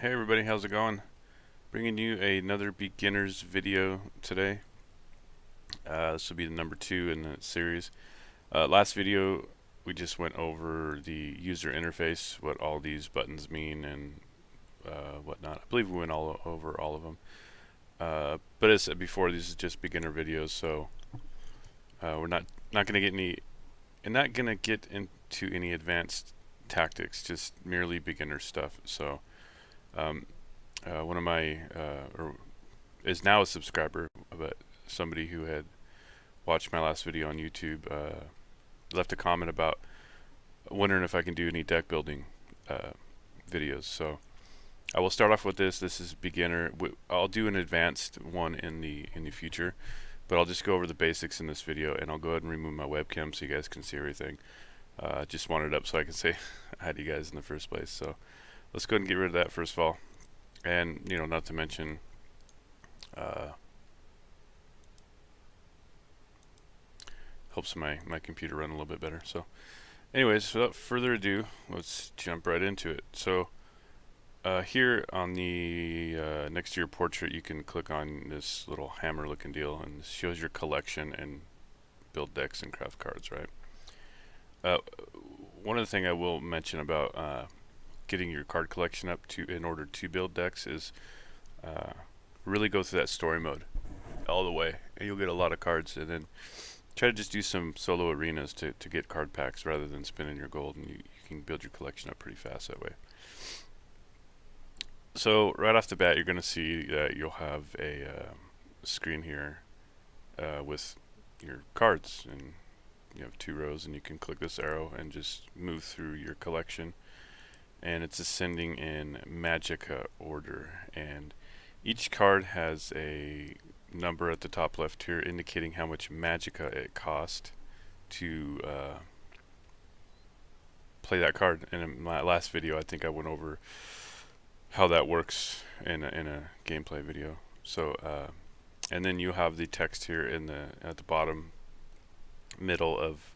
Hey everybody, how's it going? Bringing you another beginner's video today. This will be the number 2 in the series. Last video we just went over the user interface, what all these buttons mean and whatnot. I believe we went over all of them. But as I said before, these is just beginner videos, so we're not gonna get any not gonna get into any advanced tactics, just merely beginner stuff. So um, one of my or is now a subscriber, but somebody who had watched my last video on YouTube left a comment about wondering if I can do any deck building videos. So I will start off with this. This is beginner. I'll do an advanced one in the future, but I'll just go over the basics in this video, and I'll go ahead and remove my webcam so you guys can see everything. Just want it up so I can say hi to you guys in the first place. So let's go ahead and get rid of that first of all. And not to mention helps my computer run a little bit better. So anyways, without further ado, let's jump right into it. So here on the next to your portrait, you can click on this little hammer looking deal, and this shows your collection and build decks and craft cards, right? One other thing I will mention about getting your card collection up to in order to build decks is really go through that story mode all the way, and you'll get a lot of cards. And then try to just do some solo arenas to get card packs rather than spending your gold, and you can build your collection up pretty fast that way. So right off the bat, you're going to see that you'll have a screen here with your cards, and you have 2 rows, and you can click this arrow and just move through your collection, and it's ascending in Magicka order, and each card has a number at the top left here indicating how much Magicka it cost to play that card. And in my last video, I think I went over how that works in a gameplay video. So and then you have the text here at the bottom middle of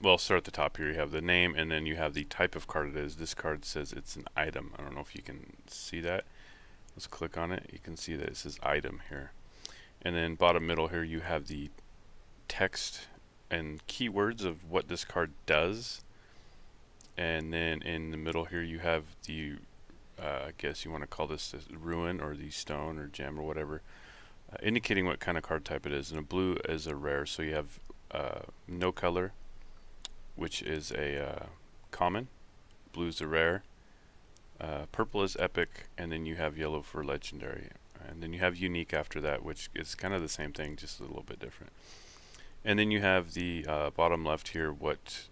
well, start at the top here. You have the name, and then you have the type of card it is. This card says it's an item. I don't know if you can see that. Let's click on it. You can see that it says item here. And then bottom middle here, you have the text and keywords of what this card does. And then in the middle here, you have the I guess you want to call this the ruin or the stone or gem or whatever, indicating what kind of card type it is. And a blue is a rare, so you have no color, which is a common. Blue is a rare. Purple is epic, and then you have yellow for legendary, and then you have unique after that, which is kind of the same thing, just a little bit different. And then you have the bottom left here, what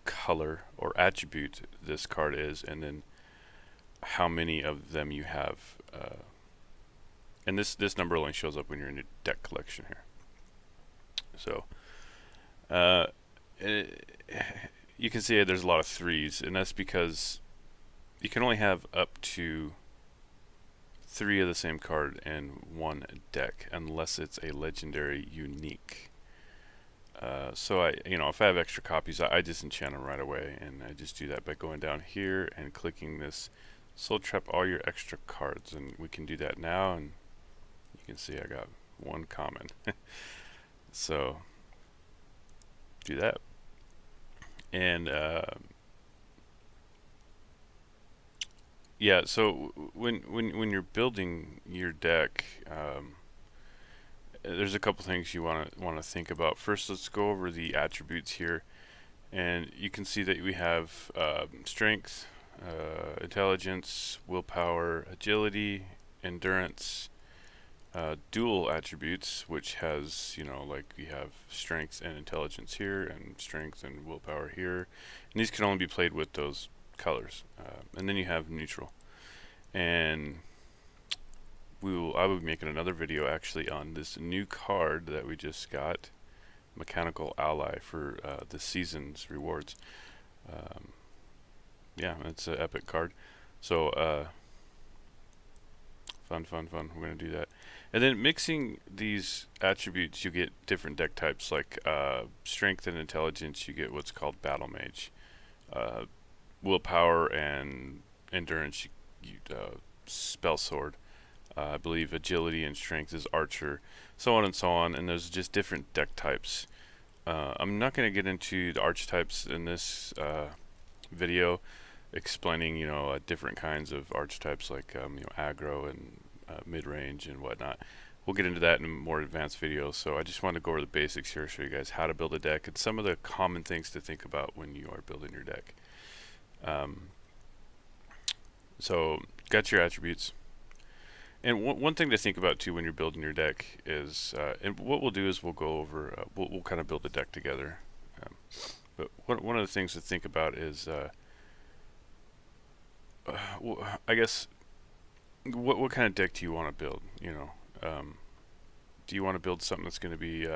color or attribute this card is, and then how many of them you have. And this number only shows up when you're in your deck collection here. So you can see there's a lot of 3s, and that's because you can only have up to 3 of the same card in one deck unless it's a legendary unique. So if I have extra copies, I disenchant them right away, and I just do that by going down here and clicking this soul trap all your extra cards, and we can do that now, and you can see I got 1 common. So do that, and yeah, so when you're building your deck, there's a couple things you want to think about. First, let's go over the attributes here, and you can see that we have strength, intelligence, willpower, agility, endurance, dual attributes, which has like we have strength and intelligence here, and strength and willpower here, and these can only be played with those colors. And then you have neutral, and I will be making another video actually on this new card that we just got, Mechanical Ally, for the season's rewards. Yeah, it's an epic card. So fun. We're gonna do that. And then mixing these attributes, you get different deck types. Like strength and intelligence, you get what's called Battle Mage. Willpower and endurance, spell sword. I believe agility and strength is archer, so on and so on. And there's just different deck types. I'm not going to get into the archetypes in this video, explaining different kinds of archetypes like aggro and mid-range and whatnot. We'll get into that in more advanced videos. So I just want to go over the basics here, show you guys how to build a deck and some of the common things to think about when you are building your deck. So got your attributes. And one thing to think about too when you're building your deck is, and what we'll do is we'll go over, we'll kind of build a deck together. But one of the things to think about is, I guess, what kind of deck do you want to build? Do you want to build something that's going to be,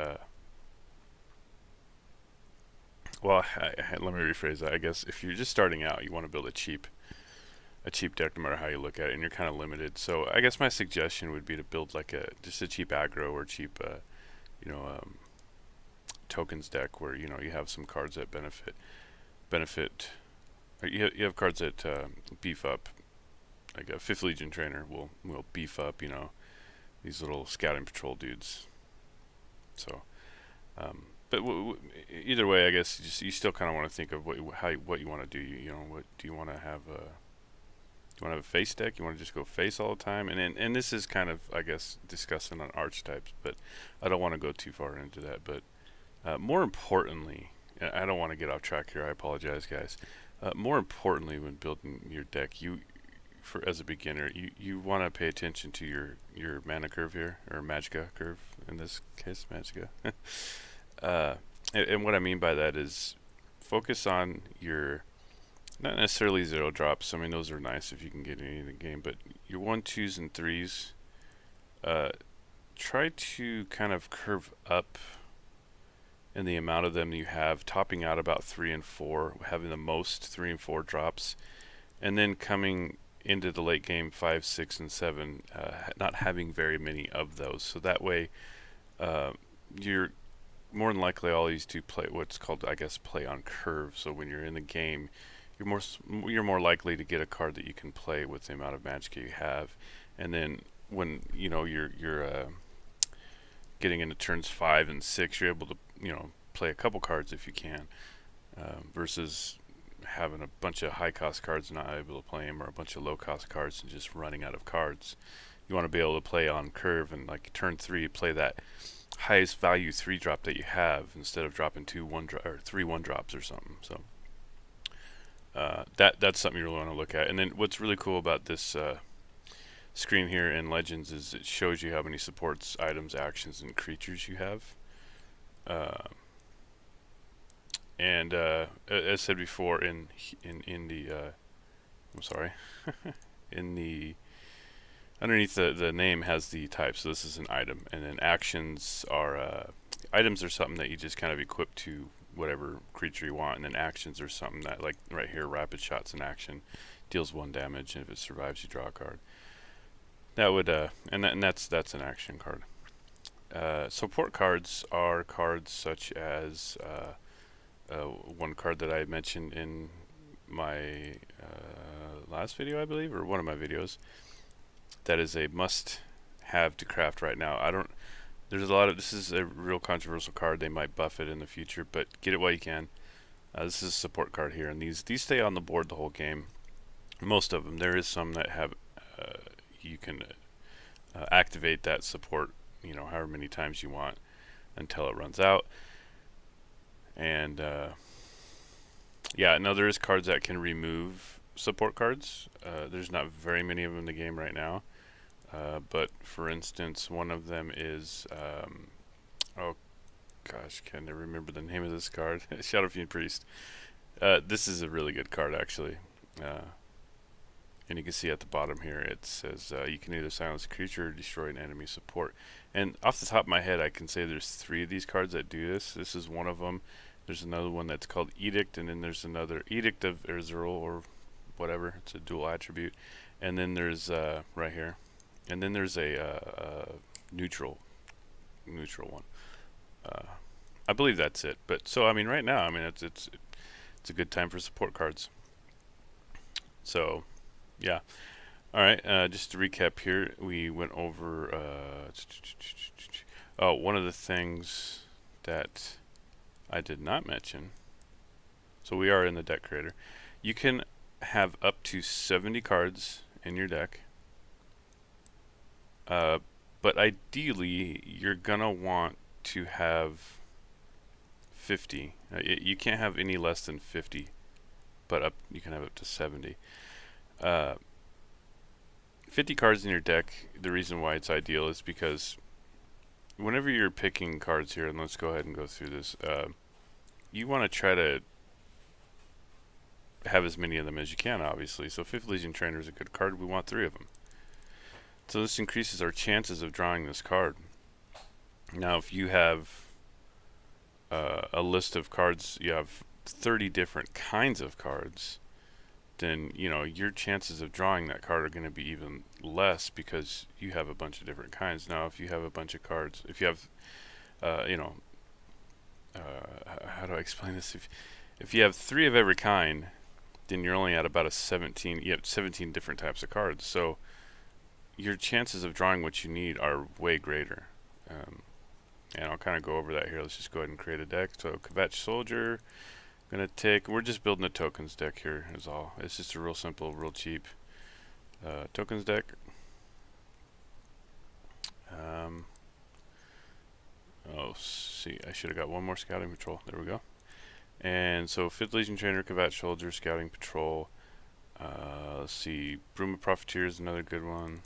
well, let me rephrase that. I guess if you're just starting out, you want to build a cheap deck no matter how you look at it, and you're kind of limited. So I guess my suggestion would be to build like just a cheap aggro or cheap tokens deck where you have some cards that benefit or you have cards that beef up. Like a 5th Legion trainer will beef up these little scouting patrol dudes. So but either way, I guess you still kind of want to think of what you want to do. What do you want to have? Do you want to have a face deck? You want to just go face all the time? And this is kind of, I guess, discussing on archetypes, but I don't want to go too far into that. But more importantly, I don't want to get off track here. I apologize, guys. More importantly, when building your deck, as a beginner, you want to pay attention to your mana curve here, or magicka curve in this case, magicka. And what I mean by that is focus on your, not necessarily 0 drops. I mean, those are nice if you can get any in the game, but your 1, 2s, and 3s, try to kind of curve up in the amount of them you have, topping out about 3 and 4, having the most 3 and 4 drops, and then coming into the late game 5, 6, and 7, not having very many of those. So that way, you're more than likely always to play what's called, I guess, play on curve. So when you're in the game, you're more likely to get a card that you can play with the amount of magicka you have. And then when you're getting into turns 5 and 6, you're able to play a couple cards if you can, versus having a bunch of high cost cards and not able to play them, or a bunch of low cost cards and just running out of cards. You want to be able to play on curve, and like turn 3 play that highest value 3 drop that you have instead of dropping 2 or 3 1 drops or something. So that's something you really want to look at. And then what's really cool about this screen here in Legends is it shows you how many supports, items, actions, and creatures you have. And as said before, in the I'm sorry, in the underneath the name has the type. So this is an item, and then actions are items are something that you just kind of equip to whatever creature you want, and then actions are something that, like right here, rapid shots in action, deals 1 damage, and if it survives, you draw a card. That would and that's an action card. Support cards are cards such as one card that I mentioned in my last video, I believe, or one of my videos. That is a must-have to craft right now. There's a lot of, this is a real controversial card. They might buff it in the future, but get it while you can. This is a support card here, and these stay on the board the whole game. Most of them. There is some that have you can activate that support, however many times you want until it runs out. And yeah, no, there is cards that can remove support cards. There's not very many of them in the game right now. But for instance, one of them is oh gosh, can I remember the name of this card? Shadowfiend Priest. This is a really good card, actually. And you can see at the bottom here it says you can either silence a creature or destroy an enemy support. And off the top of my head, I can say there's 3 of these cards that do this. This is one of them. There's another one that's called Edict, and then there's another Edict of Erzurul or whatever. It's a dual attribute. And then there's right here. And then there's a neutral one. I believe that's it. But so I mean, right now, I mean, it's a good time for support cards. So Yeah. All right. Just to recap here, we went over. Oh, one of the things that I did not mention. So we are in the deck creator. You can have up to 70 cards in your deck. But ideally, you're gonna want to have 50. You can't have any less than 50, but you can have up to 70. Uh, 50 cards in your deck. The reason why it's ideal is because whenever you're picking cards here, and let's go ahead and go through this, you want to try to have as many of them as you can, obviously. So Fifth Legion Trainer is a good card. We want 3 of them. So this increases our chances of drawing this card. Now, if you have a list of cards, you have 30 different kinds of cards, then your chances of drawing that card are going to be even less because you have a bunch of different kinds. Now, if you have a bunch of cards, if you have, how do I explain this? If you have 3 of every kind, then you're only at about 17. You have 17 different types of cards, so your chances of drawing what you need are way greater. And I'll kind of go over that here. Let's just go ahead and create a deck. So Kvetch Soldier, we're just building a tokens deck here is all. It's just a real simple, real cheap tokens deck. Oh, see, I should have got one more scouting patrol. There we go. And so 5th Legion Trainer, Kvetch Soldier, Scouting Patrol. Let's see, Bruma Profiteer is another good one.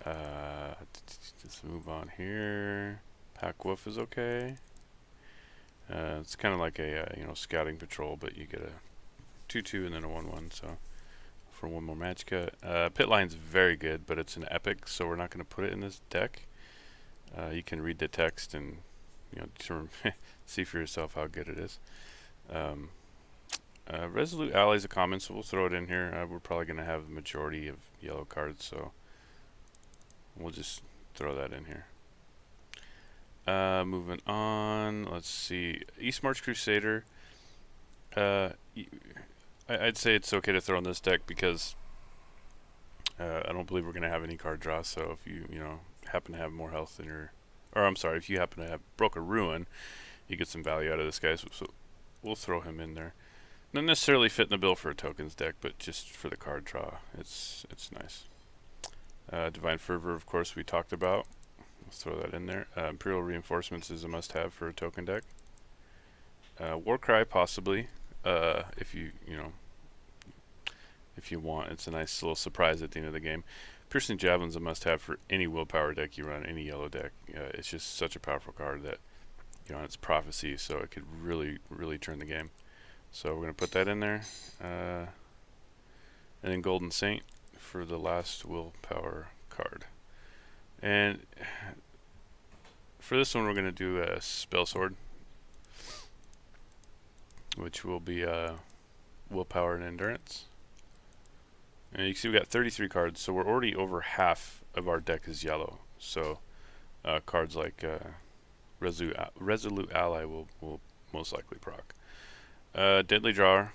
Let's move on here. Pack Wolf is okay. It's kind of like a scouting patrol, but you get a 2/2 and then a 1/1. So for one more magicka. Pit Line's very good, but it's an epic, so we're not going to put it in this deck. You can read the text and see for yourself how good it is. Resolute Ally is a common, so we'll throw it in here. We're probably going to have the majority of yellow cards, so we'll just throw that in here. Moving on, let's see. Eastmarch Crusader. I'd say it's okay to throw in this deck because I don't believe we're going to have any card draw, so if you happen to have more health than if you happen to have Broke a Ruin, you get some value out of this guy, so we'll throw him in there. Not necessarily fitting the bill for a tokens deck, but just for the card draw, it's nice. Divine Fervor, of course, we talked about. Let's throw that in there. Imperial Reinforcements is a must-have for a token deck. Warcry, possibly, if you want. It's a nice little surprise at the end of the game. Piercing Javelin's a must-have for any willpower deck you run, any yellow deck. It's just such a powerful card that it's prophecy, so it could really, really turn the game. So we're going to put that in there. And then Golden Saint for the last willpower card. And for this one, we're going to do a Spell Sword, which will be willpower and endurance. And you can see we got 33 cards, so we're already over half of our deck is yellow. So cards like Resolute Ally will most likely proc. Deadly Drawer,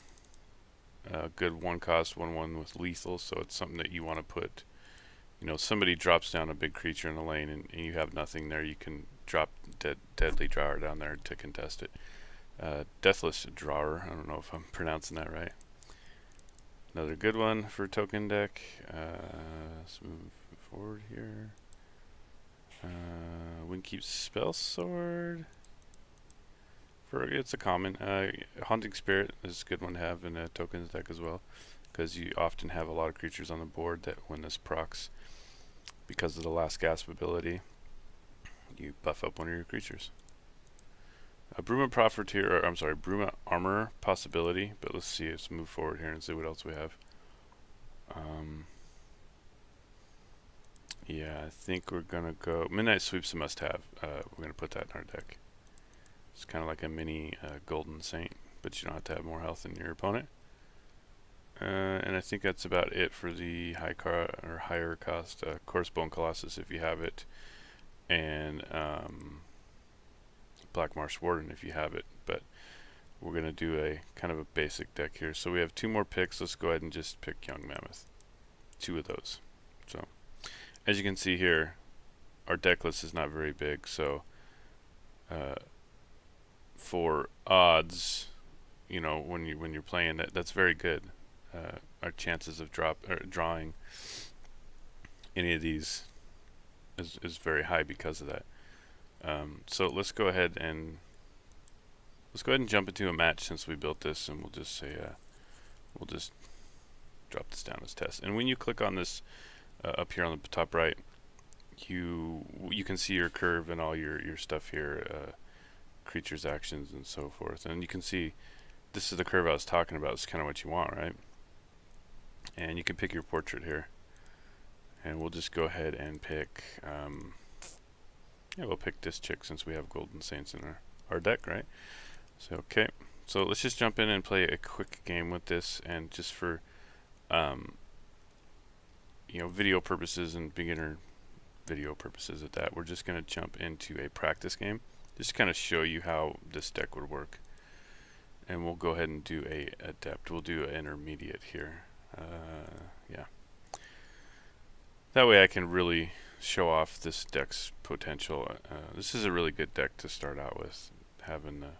good 1-cost 1/1 with lethal, so it's something that you want to put. Somebody drops down a big creature in the lane and you have nothing there, you can drop Deadly Drawer down there to contest it. Deathless Drawer, I don't know if I'm pronouncing that right. Another good one for token deck. Let's move forward here. Windkeep Spell Sword. It's a common. Haunting Spirit is a good one to have in a tokens deck as well, because you often have a lot of creatures on the board that when this procs, because of the last gasp ability, you buff up one of your creatures. Bruma Profiteer, Bruma Armorer possibility, but let's see, let's move forward here and see what else we have. Yeah, I think we're gonna go Midnight Sweep's a must-have. We're gonna put that in our deck. It's kind of like a mini Golden Saint, but you don't have to have more health than your opponent. And I think that's about it for the higher cost Coarse Bone Colossus if you have it, and Black Marsh Warden if you have it. But we're going to do a kind of a basic deck here. So we have 2 more picks. Let's go ahead and just pick Young Mammoth. 2 of those. So as you can see here, our deck list is not very big. So for odds, you know, when you're playing that, that's very good. Our chances of drawing any of these is very high because of that. So let's go ahead and jump into a match since we built this, and we'll just say we'll just drop this down as test. And when you click on this up here on the top right, you can see your curve and all your stuff here, creatures, actions, and so forth. And you can see this is the curve I was talking about. It's kind of what you want, right? And you can pick your portrait here, and we'll just go ahead and pick yeah, we'll pick this chick since we have Golden Saints in our deck, right? So okay, so let's just jump in and play a quick game with this, and just for you know, video purposes and beginner video purposes at that, we're just going to jump into a practice game just to kind of show you how this deck would work. And we'll go ahead and do a adept. We'll do an intermediate here. Yeah, that way I can really show off this deck's potential. This is a really good deck to start out with, having the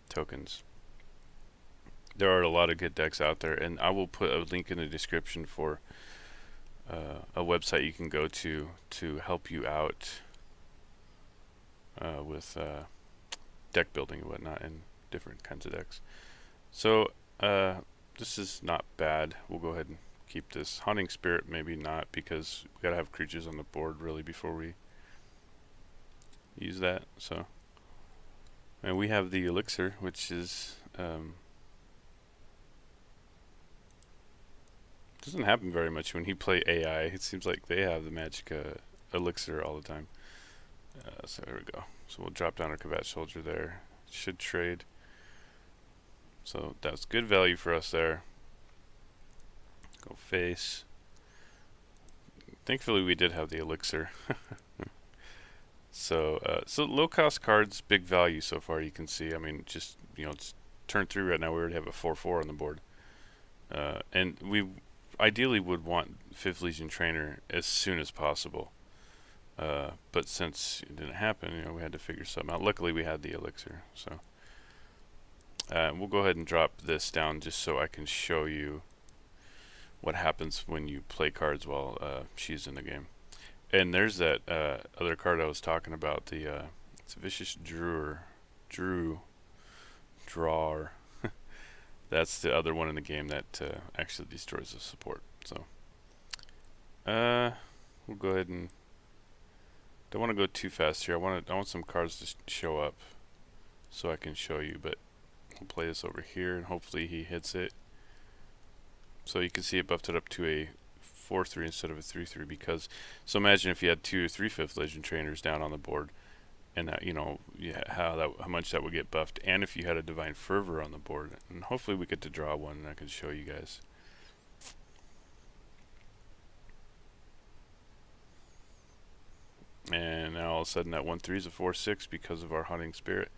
tokens. There are a lot of good decks out there, and I will put a link in the description for a website you can go to help you out with deck building and whatnot, and different kinds of decks. So this is not bad. We'll go ahead and keep this. Haunting Spirit maybe not, because we gotta have creatures on the board really before we use that. So, and we have the Elixir, which is doesn't happen very much when you play AI. It seems like they have the magic Elixir all the time. So there we go. So we'll drop down our Kvatch Soldier there. Should trade. So that's good value for us there. Go face. Thankfully we did have the Elixir. So so low cost cards, big value so far. You can see. I mean, just, you know, it's turn 3 right now. We already have a 4/4 on the board, and we ideally would want 5th Legion Trainer as soon as possible. But since it didn't happen, you know, we had to figure something out. Luckily we had the Elixir. So we'll go ahead and drop this down just so I can show you what happens when you play cards while she's in the game. And there's that other card I was talking about, the it's a Vicious Drawer. That's the other one in the game that actually destroys the support. So we'll go ahead and don't want to go too fast here. I want some cards to show up so I can show you, but we'll play this over here and hopefully he hits it. So you can see it buffed it up to a 4/3 instead of a 3/3, because so imagine if you had 2 or 3 5th Legion Trainers down on the board, and that, you know, how much that would get buffed, and if you had a Divine Fervor on the board, and hopefully we get to draw one and I can show you guys. And now all of a sudden that 1/3 is a 4/6 because of our Haunting Spirit.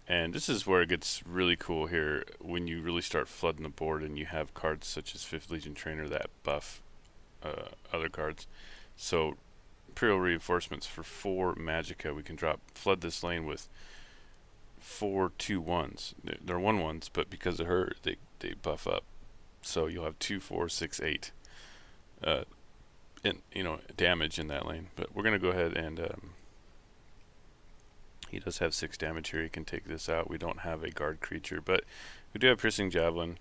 And this is where it gets really cool here, when you really start flooding the board and you have cards such as 5th Legion Trainer that buff other cards. So Imperial Reinforcements for 4 Magicka, we can flood this lane with 4 2/1s. They're 1/1s, but because of her, they buff up. So you'll have 2, 4, 6, 8 and, you know, damage in that lane. But we're gonna go ahead and he does have 6 damage here. He can take this out. We don't have a guard creature, but we do have Piercing Javelin.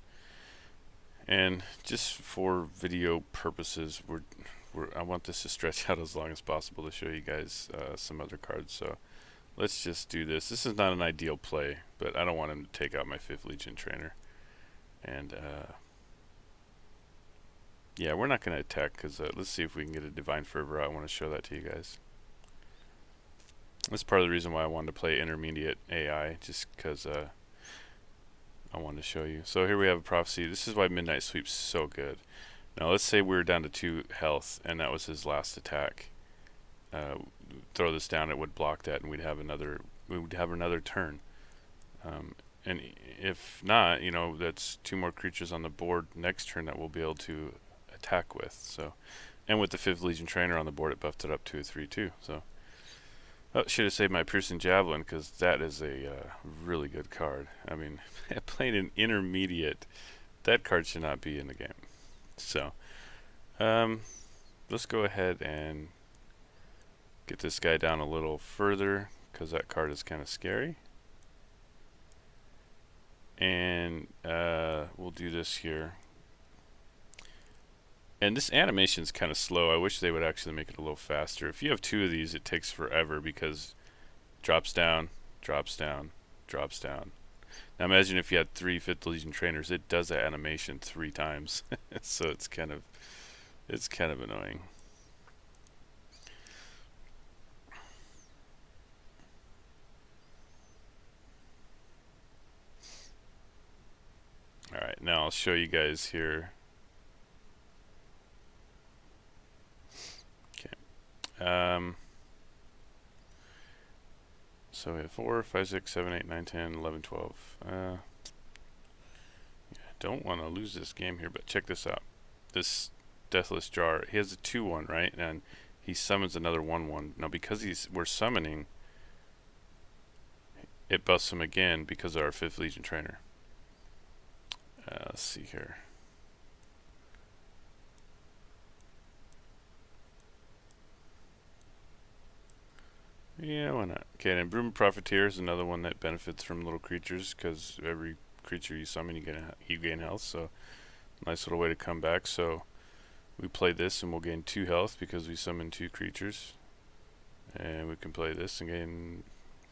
And just for video purposes, I want this to stretch out as long as possible to show you guys some other cards. So let's just do this. This is not an ideal play, but I don't want him to take out my 5th Legion Trainer. And yeah, we're not going to attack, because let's see if we can get a Divine Fervor. I want to show that to you guys. That's part of the reason why I wanted to play intermediate AI, just because I wanted to show you. So here we have a Prophecy. This is why Midnight Sweep's so good. Now let's say we were down to 2 health and that was his last attack. Throw this down, it would block that, and we'd have another we would have another turn. And if not, you know, that's 2 more creatures on the board next turn that we'll be able to attack with. So, and with the 5th Legion Trainer on the board, it buffed it up to a 3/2. So, oh, should have saved my Piercing Javelin, because that is a really good card. I mean, playing an intermediate, that card should not be in the game. So, let's go ahead and get this guy down a little further, because that card is kind of scary. And we'll do this here. And this animation is kind of slow. I wish they would actually make it a little faster. If you have 2 of these, it takes forever, because drops down, drops down, drops down. Now imagine if you had 3 5th Legion Trainers, it does that animation 3 times. So it's kind of annoying. Alright, now I'll show you guys here. Okay. So we have 4, 5, 6, 7, 8, 9, 10, 11, 12. Yeah, don't want to lose this game here, but check this out. This Deathless Jar, he has a 2/1, right? And he summons another 1/1. Now because we're summoning, it busts him again because of our 5th Legion Trainer. Let's see here. Yeah, why not? Okay, and Broom Profiteer is another one that benefits from little creatures, because every creature you summon, you gain health. So nice little way to come back. So we play this and we'll gain 2 health because we summon 2 creatures, and we can play this and gain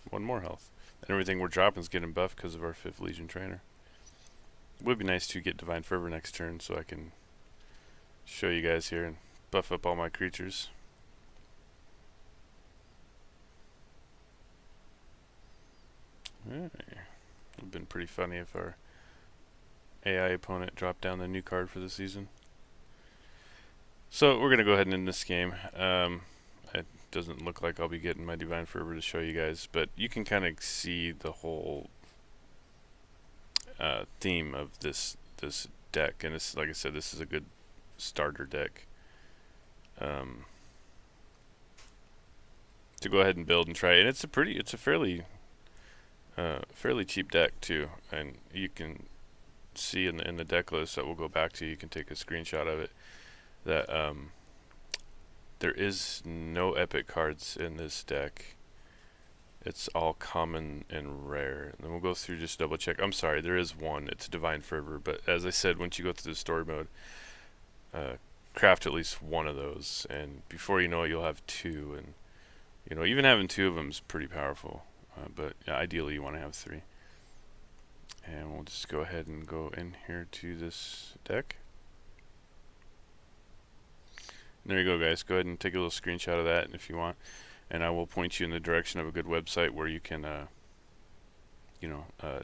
1 more health. And everything we're dropping is getting buffed because of our 5th Legion Trainer. It would be nice to get Divine Fervor next turn, so I can show you guys here and buff up all my creatures. It would have been pretty funny if our AI opponent dropped down the new card for the season. So we're going to go ahead and end this game. It doesn't look like I'll be getting my Divine Fervor to show you guys, but you can kind of see the whole theme of this deck. And this, like I said, this is a good starter deck to go ahead and build and try. And it's a fairly cheap deck too, and you can see in the deck list that we'll go back to. You can take a screenshot of it. That there is no epic cards in this deck. It's all common and rare. And then we'll go through, just double check. I'm sorry, there is one. It's Divine Fervor, but as I said, once you go through the story mode, craft at least 1 of those, and before you know it, you'll have 2. And you know, even having 2 of them is pretty powerful. But yeah, ideally you want to have 3. And we'll just go ahead and go in here to this deck. And there you go, guys. Go ahead and take a little screenshot of that if you want, and I will point you in the direction of a good website where you can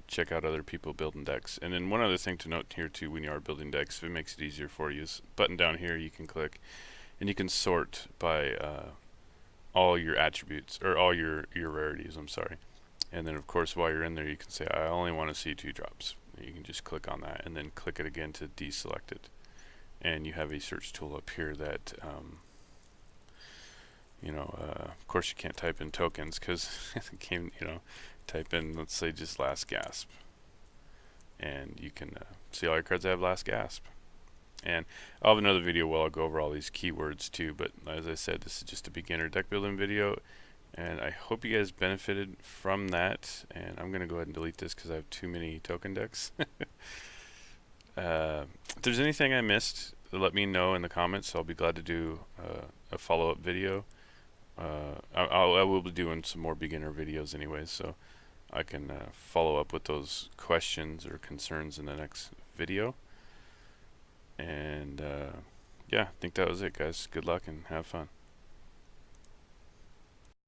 check out other people building decks. And then one other thing to note here too, when you are building decks, if it makes it easier for you, is button down here you can click and you can sort by all your attributes, or all your rarities, I'm sorry. And then of course while you're in there you can say, I only want to see 2 drops. You can just click on that and then click it again to deselect it. And you have a search tool up here that of course you can't type in tokens, because the game, type in, let's say, just Last Gasp, and you can see all your cards that have Last Gasp. And I'll have another video where I'll go over all these keywords too, but as I said, this is just a beginner deck building video, and I hope you guys benefited from that. And I'm gonna go ahead and delete this because I have too many token decks. If there's anything I missed, let me know in the comments. I'll be glad to do a follow-up video. I will be doing some more beginner videos anyways, so I can follow up with those questions or concerns in the next video. And yeah, I think that was it, guys. Good luck and have fun.